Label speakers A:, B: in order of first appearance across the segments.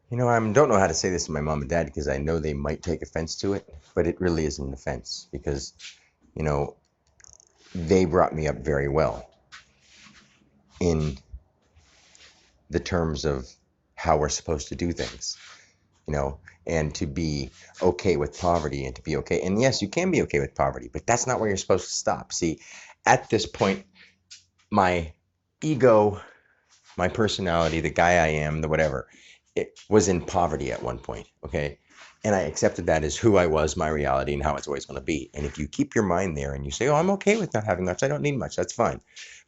A: I don't know how to say this to my mom and dad because I know they might take offense to it, but it really isn't an offense because, you know, they brought me up very well in the terms of how we're supposed to do things, you know, and to be okay with poverty and to be okay. And yes, you can be okay with poverty, but that's not where you're supposed to stop. See, at this point, my ego, my personality, the guy I am, the whatever, it was in poverty at one point, okay? And I accepted that as who I was, my reality, and how it's always going to be. And if you keep your mind there and you say, oh, I'm okay with not having much, I don't need much, that's fine.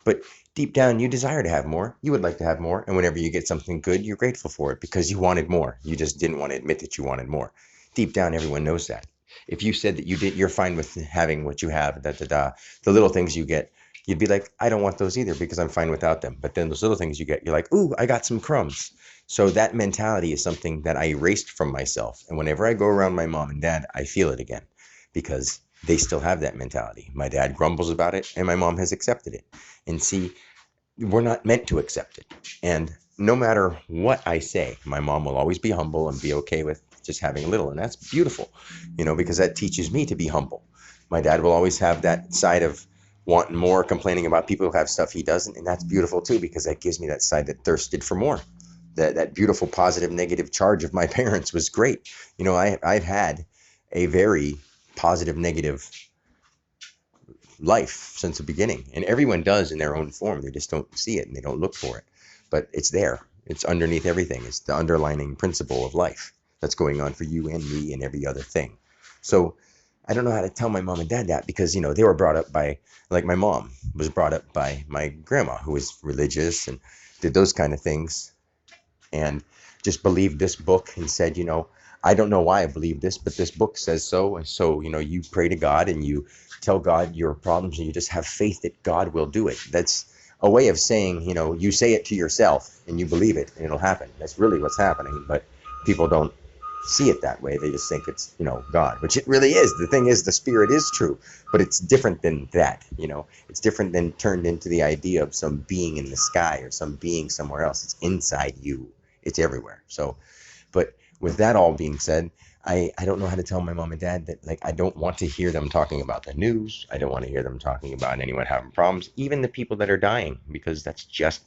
A: But deep down, you desire to have more. You would like to have more. And whenever you get something good, you're grateful for it because you wanted more. You just didn't want to admit that you wanted more. Deep down, everyone knows that. If you said that you're fine with having what you have, the little things you get, you'd be like, I don't want those either because I'm fine without them. But then those little things you get, you're like, ooh, I got some crumbs. So that mentality is something that I erased from myself. And whenever I go around my mom and dad, I feel it again because they still have that mentality. My dad grumbles about it and my mom has accepted it. And see, we're not meant to accept it. And no matter what I say, my mom will always be humble and be okay with just having a little. And that's beautiful, because that teaches me to be humble. My dad will always have that side of wanting more, complaining about people who have stuff he doesn't. And that's beautiful too, because that gives me that side that thirsted for more. That beautiful positive negative charge of my parents was great. I've had a very positive negative life since the beginning. And everyone does in their own form. They just don't see it and they don't look for it. But it's there. It's underneath everything. It's the underlining principle of life that's going on for you and me and every other thing. So I don't know how to tell my mom and dad that because, they were brought up by, like my mom was brought up by my grandma who was religious and did those kind of things and just believed this book and said, I don't know why I believe this, but this book says so. And so, you pray to God and you tell God your problems and you just have faith that God will do it. That's a way of saying, you say it to yourself and you believe it and it'll happen. That's really what's happening. But people don't see it that way. They just think it's, God, which it really is. The thing is, the spirit is true, but it's different than that. It's different than turned into the idea of some being in the sky or some being somewhere else. It's inside you. It's everywhere. So, but with that all being said, I don't know how to tell my mom and dad that, like, I don't want to hear them talking about the news. I don't want to hear them talking about anyone having problems, even the people that are dying, because that's just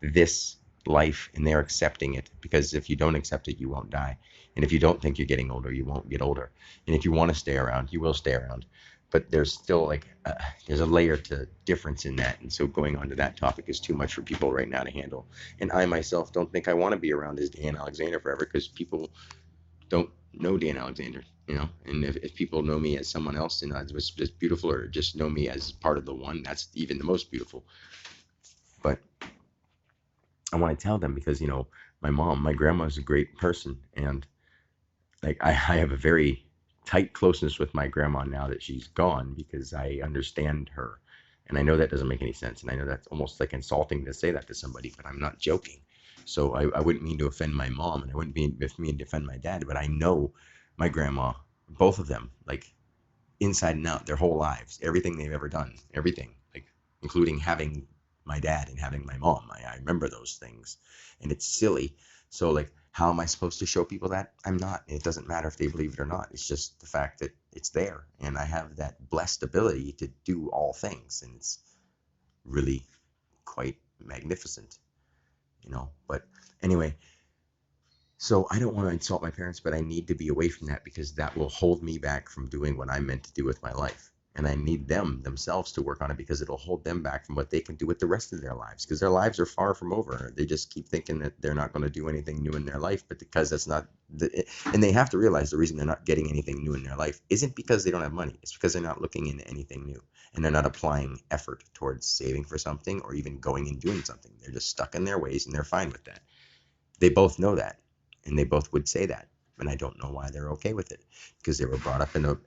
A: this life and they're accepting it. Because if you don't accept it, you won't die. And if you don't think you're getting older, you won't get older. And if you want to stay around, you will stay around. But there's still there's a layer to difference in that. And so going on to that topic is too much for people right now to handle. And I myself don't think I want to be around as Dan Alexander forever because people don't know Dan Alexander, And if people know me as someone else, it's just beautiful, or just know me as part of the one, that's even the most beautiful. But I want to tell them because, my grandma is a great person. And like, I have a very tight closeness with my grandma now that she's gone because I understand her. And I know that doesn't make any sense. And I know that's almost like insulting to say that to somebody, but I'm not joking. So I wouldn't mean to offend my mom and I wouldn't mean to offend my dad, but I know my grandma, both of them, like inside and out, their whole lives, everything they've ever done, everything, like including having my dad and having my mom. I remember those things, and it's silly. So like, how am I supposed to show people that? I'm not. It doesn't matter if they believe it or not. It's just the fact that it's there, and I have that blessed ability to do all things, and it's really quite magnificent, But anyway, so I don't want to insult my parents, but I need to be away from that because that will hold me back from doing what I'm meant to do with my life. And I need them themselves to work on it because it'll hold them back from what they can do with the rest of their lives because their lives are far from over. They just keep thinking that they're not going to do anything new in their life, but because that's not and they have to realize the reason they're not getting anything new in their life isn't because they don't have money. It's because they're not looking into anything new and they're not applying effort towards saving for something or even going and doing something. They're just stuck in their ways and they're fine with that. They both know that, and they both would say that, and I don't know why they're okay with it because they were brought up in a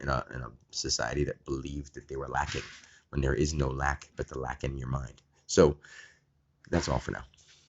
A: society that believed that they were lacking when there is no lack but the lack in your mind. So that's all for now.